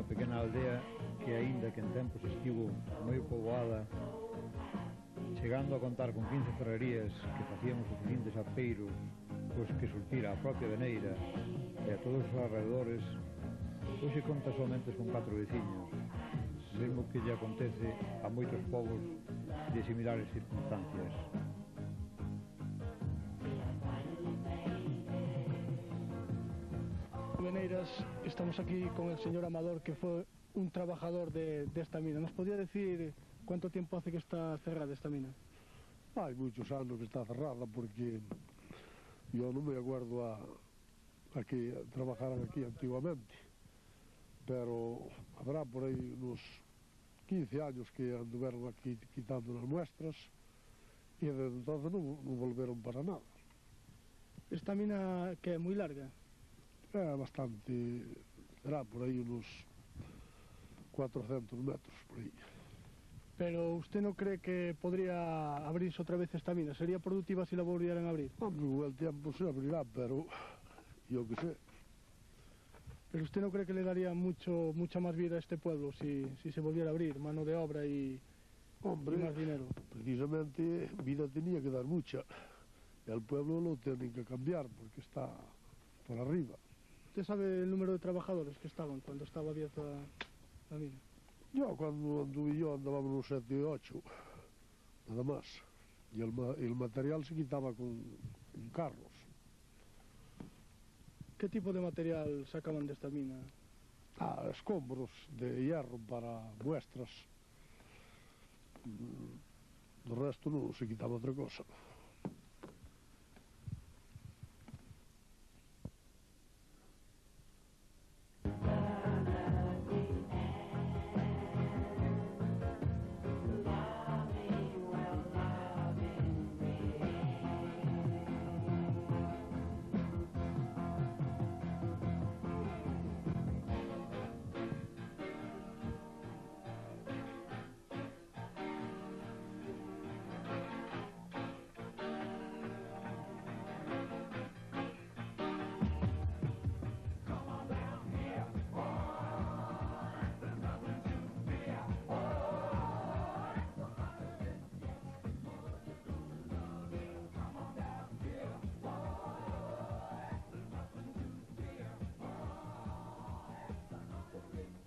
pequena aldea que, aínda que en tempos estivo moi poboada, chegando a contar con 15 ferrerías que facían os suficientes apeiros pois que surtira a propia Veneira e a todos os alrededores, hoxe conta somente con 4 veciños, mesmo que lle acontece a moitos povos de similares circunstancias. Veneiras, estamos aquí con el señor Amador, que fue un trabajador de esta mina. ¿Nos podría decir cuánto tiempo hace que está cerrada esta mina? Hay muchos años que está cerrada, porque yo no me acuerdo a que trabajaran aquí antiguamente, pero habrá por ahí unos 15 años que anduvieron aquí quitando las muestras y desde entonces no volvieron para nada. ¿Esta mina que es muy larga? Bastante, será por ahí unos 400 metros por ahí. Pero ¿usted no cree que podría abrirse otra vez esta mina? ¿Sería productiva si la volvieran a abrir? Hombre, con el tiempo se abrirá, pero yo qué sé. ¿Pero usted no cree que le daría mucha más vida a este pueblo si se volviera a abrir, mano de obra y más dinero? Precisamente vida tenía que dar mucha. El pueblo lo tienen que cambiar porque está por arriba. ¿Usted sabe el número de trabajadores que estaban cuando estaba abierta la mina? Yo cuando anduve yo andábamos unos 7 o 8, nada más. Y el material se quitaba con carros. ¿Qué tipo de material sacaban de esta mina? Escombros de hierro para muestras. El resto no se quitaba otra cosa.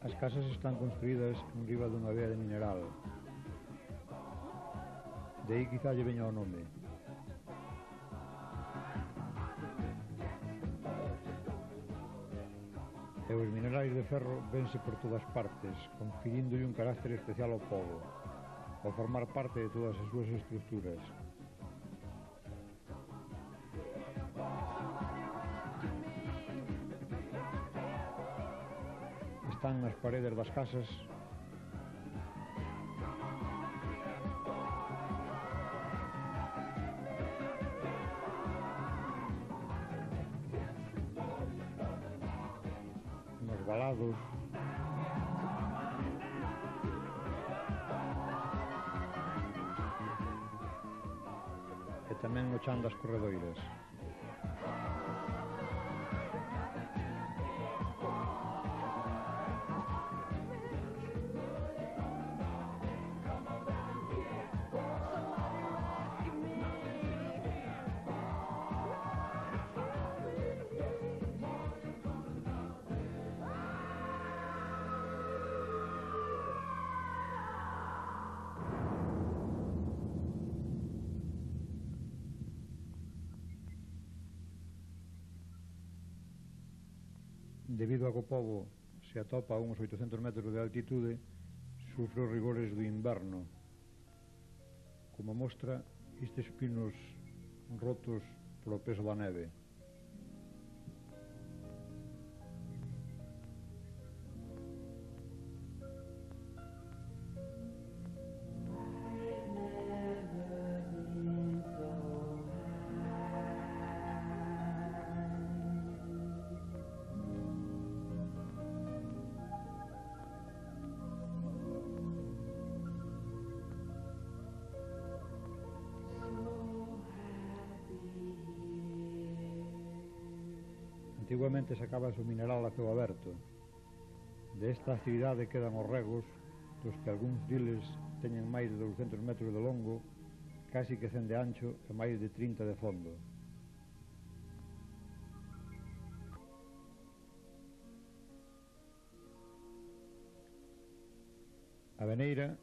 As casas están construídas en riba dunha vea de mineral. De aí quizá lle veña o nome. E os minerais de ferro vense por todas partes, confirindolle un carácter especial ao pobo, ao formar parte de todas as súas estructuras. Están nas paredes das casas nos valados e tamén no chan das corredoiras. Debido a que o pobo se atopa a uns 800 metros de altitude, sufre os rigores do inverno. Como mostra estes pinos rotos polo peso da neve. Antiguamente sacabas o mineral a ceo aberto. Desta actividade quedan os regos, dos que algúns diles teñen máis de 200 metros de longo, casi que 100 de ancho e máis de 30 de fondo. A Veneira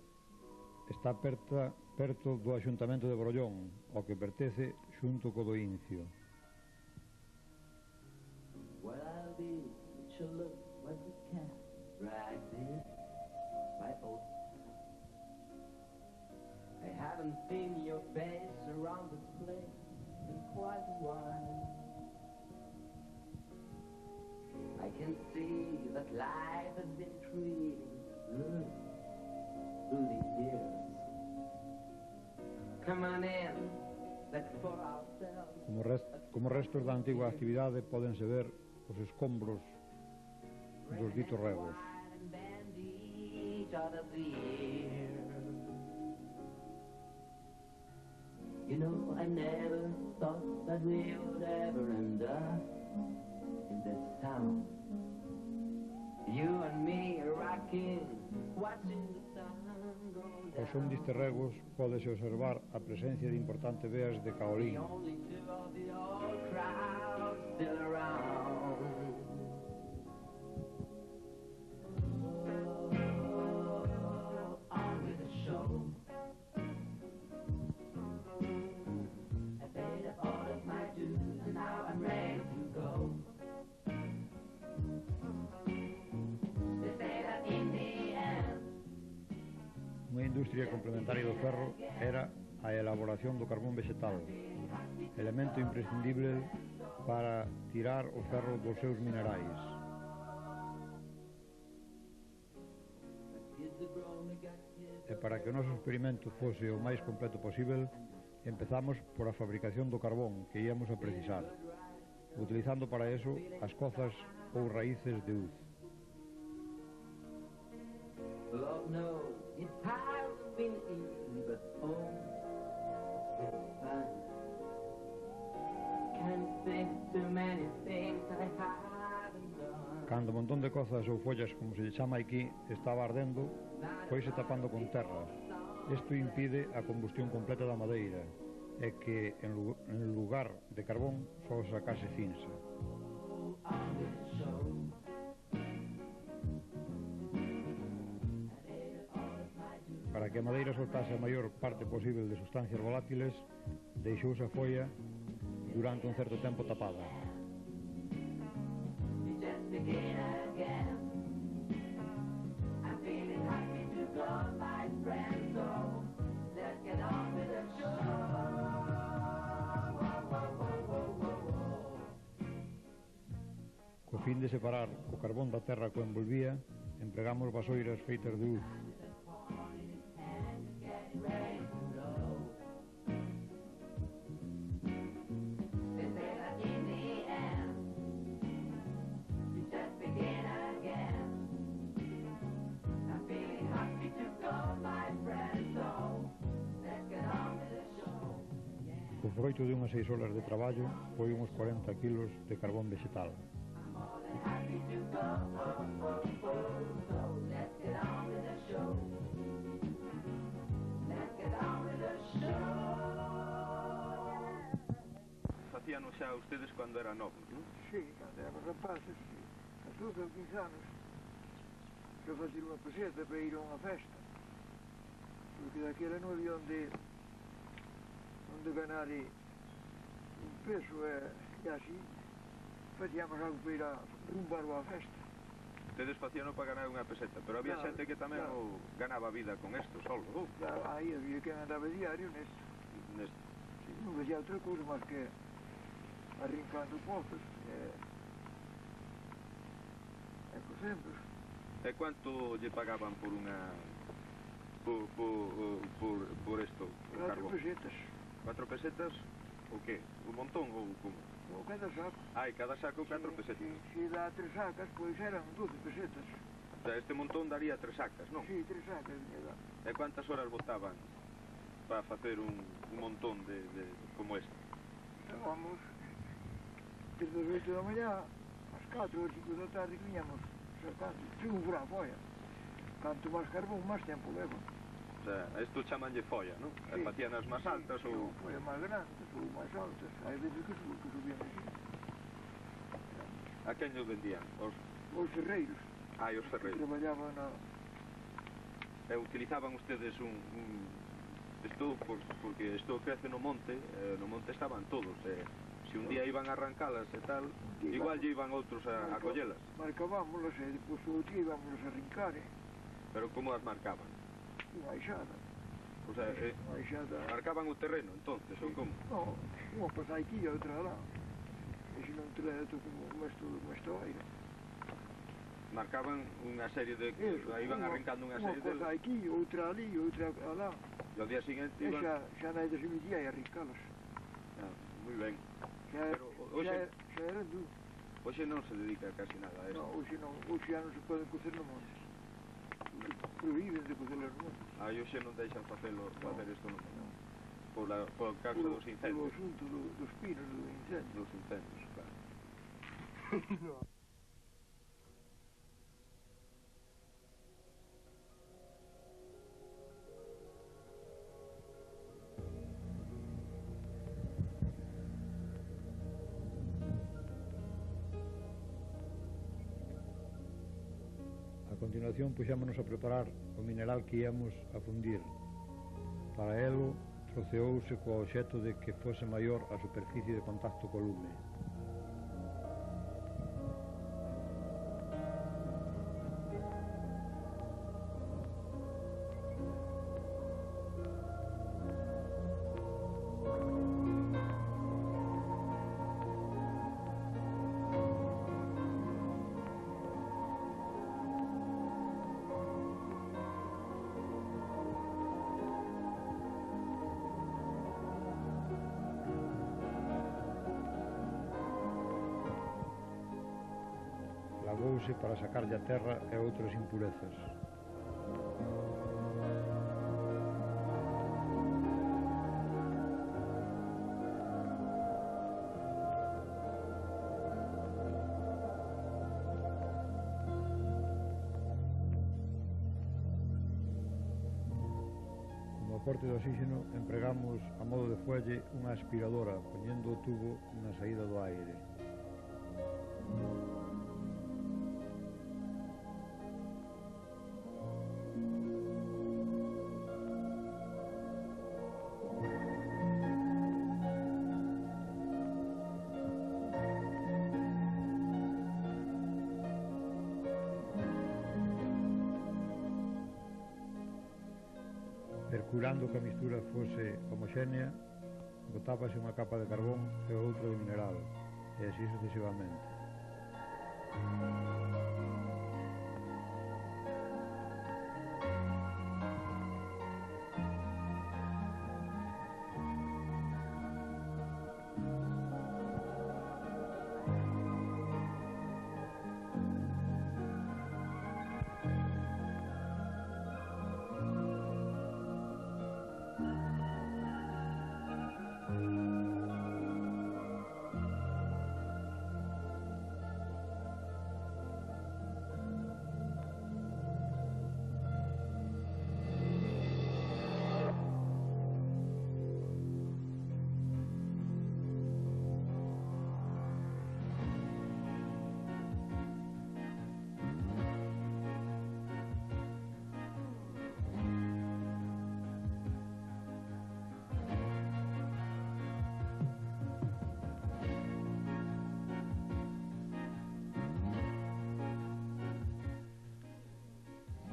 está perto do Axuntamento de Brollón, ao que pertence xunto co do Incio. I haven't seen your face around this place in quite a while. I can see that life has been treating through the years. Come on in, let's pour ourselves. Como restos da antigua actividade pódense ver os escombros dos ditos regos. You know, I never thought that we would ever end up in this town. You and me rocking, watching the sun go down. Ao son distes regos pódese observar a presencia de importantes veas de caolín. The only two of the old crowd still around. On with the show. I paid up all of my dues and now I'm ready to go. They say that in the end. Unha industria complementaria do ferro era a elaboración do carbón vegetal, elemento imprescindible para tirar o ferro dos seus minerais. E para que o noso experimento fose o máis completo posible, empezamos por a fabricación do carbón que íamos a precisar, utilizando para eso as cozas ou raíces de uz. Lord knows it hasn't been easy, but oh, it's fine. Can't think too many things I haven't done. Cando o montón de cozas ou follas, como se lle chama aquí, estaba ardendo, foise tapando con terra. Isto impide a combustión completa da madeira, e que en lugar de carbón só sacase cinza. Para que a madeira soltase a maior parte posible de sustancias volátiles, deixouse a folla durante un certo tempo tapada. Co fin de separar o carbón da terra que o envolvía, empregamos vasoiras feitas de uz. O froito de unhas 6 horas de traballo foi uns 40 kilos de carbón vegetal. Facían xa ustedes cando eran novos, non? Sí, cando éramos rapaces, a 12 ou 15 anos, que facer unha peseta para ir a unha festa. Porque daquela non había onde ganar un peso e así facíamos algo para ir a rumbar a festa. Ustedes facían para ganar unha peseta, pero había Claro, xente que tamén claro. ganaba vida con isto, solo. Claro, aí había que andaba diario nesto. Sí. Non facía outra cousa máis que arrincando pozos e cosendo. E quanto lle pagaban por unha... por isto, o 4 carbón? pesetas. 4 pesetas? O qué? Un montón ou como? O cada saco. Ai, cada saco 4 pesetas. Se dá 3 sacas, pois eran 12 pesetas. O sea, este montón daría 3 sacas, non? Sí, 3 sacas me dá. E quantas horas botaban para facer un montón de como este? Vamos desde as 8 da mañá ás 4 ou 5 da tarde que viñamos tanto. Según fora a folla. Canto máis carbón, máis tempo leva. O sea, a isto chamanlle folla, non? Sí. E facían as máis altas ou... Follas máis grandes ou máis altas. Hai veces que subían así. A quen os vendían? Os ferreiros. Os Que ferreiros. traballaban na... Utilizaban ustedes isto porque isto crece no monte estaban todos, se un día iban a arrancalas e tal, igual lle iban outros a collelas. Marcábamoslas e depois o día íbamos a rincar, Pero como as marcaban? unha aixada. O sea, Unha aixada... marcaban o terreno, entonces, ou como? No, unha pasa aquí e outra lá. E se non te ledo como isto aire. Marcaban unha serie de... iban arrancando unha serie de... Unha cosa aquí, outra ali, outra alá. E ao día seguinte E iban... xa na ida se metía e arrincalas. Moi ben. Xa eran dúas. Hoxe non se dedica casi nada a isto. No, hoxe non, hoxe xa non se poden cocer no monte. Prohíben de cocer no monte. Hoxe non deixan facer isto no monte. Por causa dos Polo incendios. asunto dos pinos, dos incendios. Dos incendios, claro. A continuación puxámonos a preparar o mineral que íamos a fundir. Para elo, troceouse co obxecto de que fose maior a superficie de contacto co lume. Lavouse para sacarlle a terra e outras impurezas. Como aporte de oxígeno empregamos a modo de fuelle unha aspiradora poñendo o tubo na saída do aire. Percurando que a mistura fose homoxénea, botábase unha capa de carbón e outra de mineral, e así sucesivamente.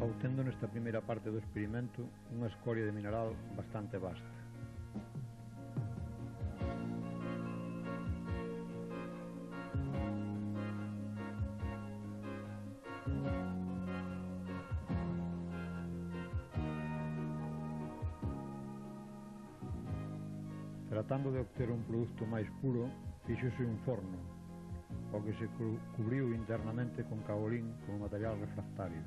Obtendo nesta primeira parte do experimento unha escoria de mineral bastante vasta. Tratando de obter un produto máis puro, fíxose un forno, o que se cubriu internamente con caolín como material refractario.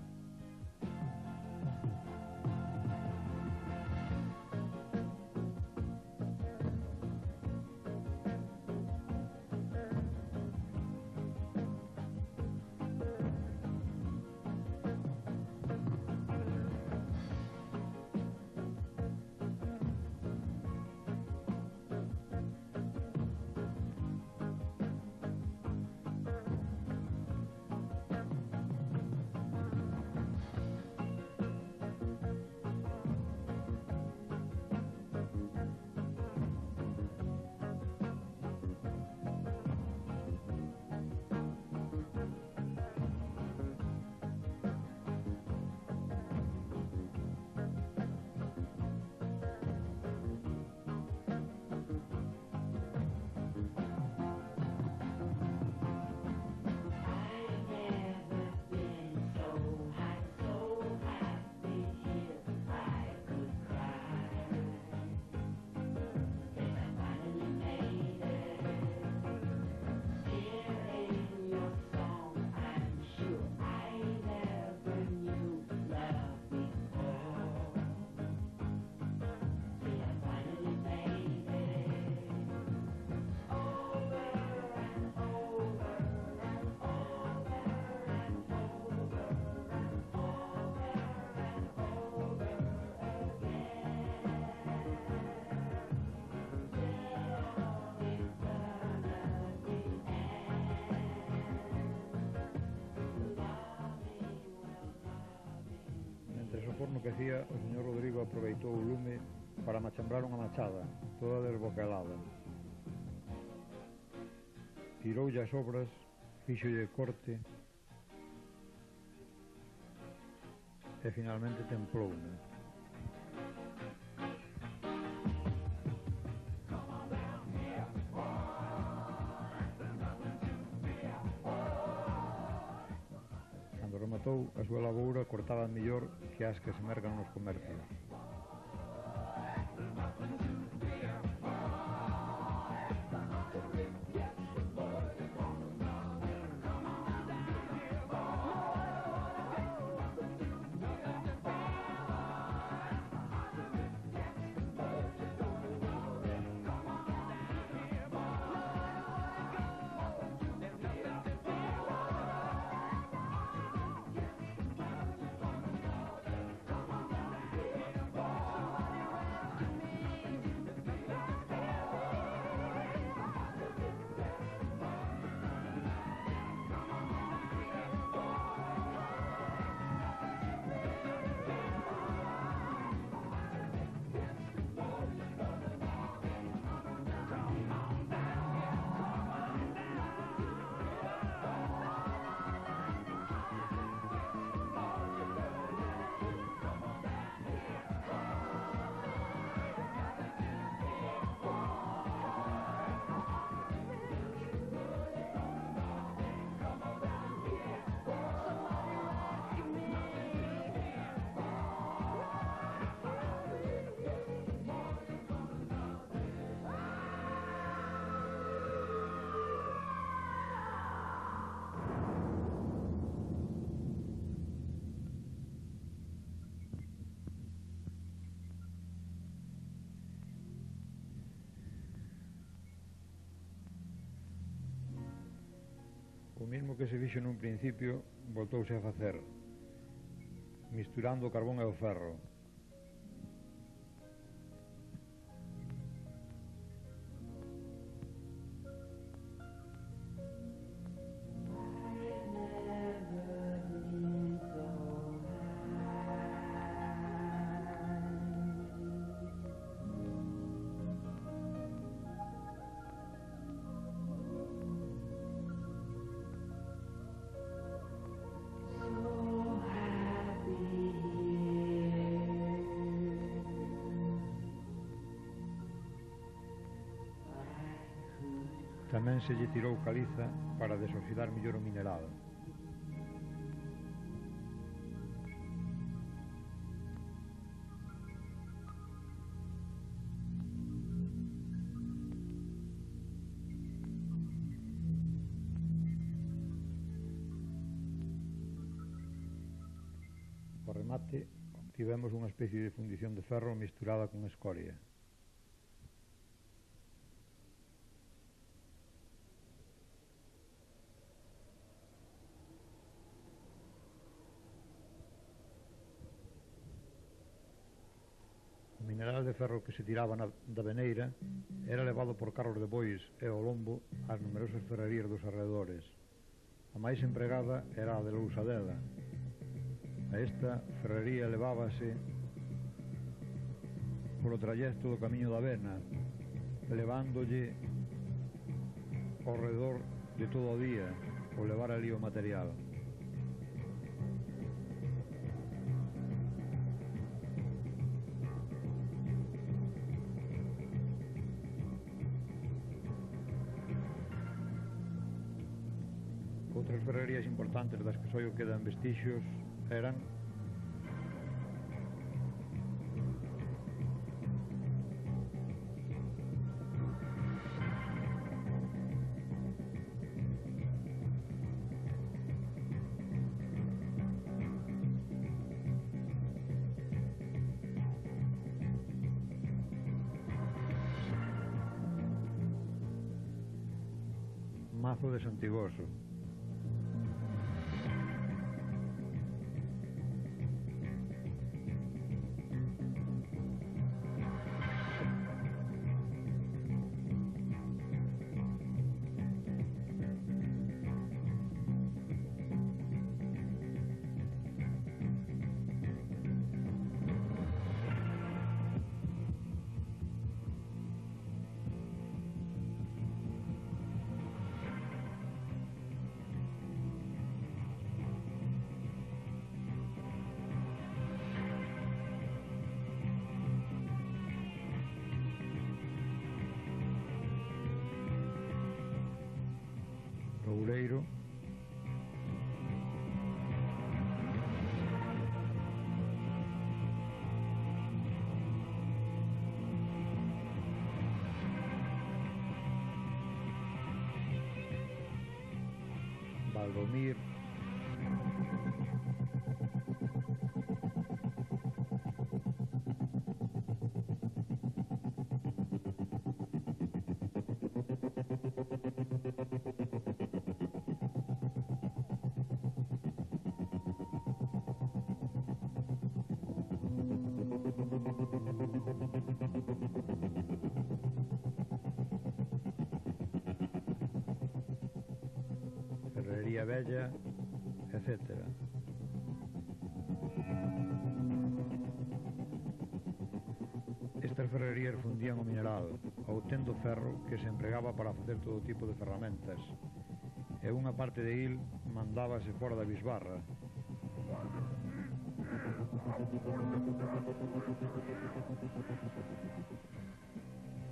que hacía, o señor Rodrigo aproveitou o lume para machambrar unha machada, toda desboquelada. Tiroulle as obras, fíxolle corte e finalmente templouna. Cando rematou a súa laboura, cortaba mellor que as que se mercan nos comercios. O mesmo que se fixo nun principio voltouse a facer, misturando o carbón e o ferro. Tamén se lle tirou caliza para desoxidar mellor o mineral. Por remate, obtivemos unha especie de fundición de ferro misturada con escoria. O mineral de ferro que se tiraba da veneira era levado por carros de bois e ao lombo ás numerosas ferrerías dos arredores. A máis empregada era a de Lousadela. A esta ferrería levábase polo trayecto do camiño da Avena, levándolle ao redor de todo o día o levar ali o material. Outras ferrerías importantes das que só quedan vestixios eran Mazo de Santigoso, Loureiro, Valdomir, Ferrería Bella, etc. Estas ferrerías fundían o mineral, obtendo ferro que se empregaba para facer todo tipo de ferramentas, e unha parte de il mandábase fora da bisbarra.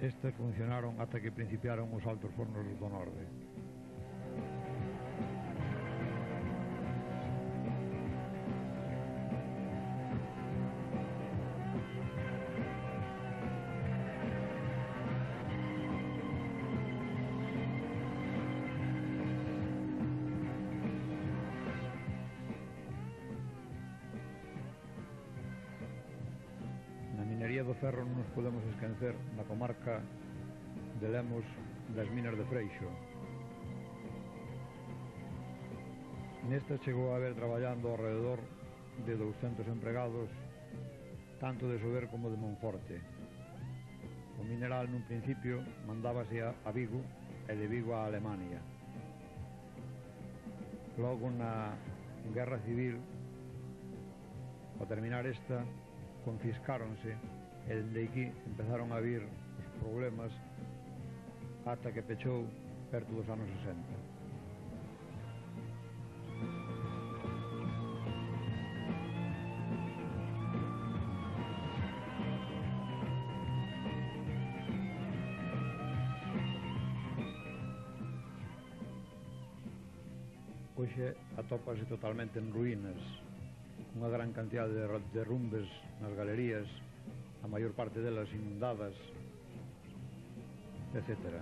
Estas funcionaron ata que principiaron os altos fornos do norte. Na minería do ferro non nos podemos esquecer na comarca de Lemos das minas de Freixo. Nesta chegou a haber traballando ao redor de 200 empregados, tanto de Sober como de Monforte. O mineral nun principio mandábase a Vigo e de Vigo a Alemania. Logo na Guerra Civil, ao terminar esta, confiscáronse e dende aquí empezaron a vir os problemas ata que pechou perto dos anos 60. Hoxe atópase totalmente en ruínas, unha gran cantidade de derrumbes nas galerías, a maior parte delas inundadas, etc.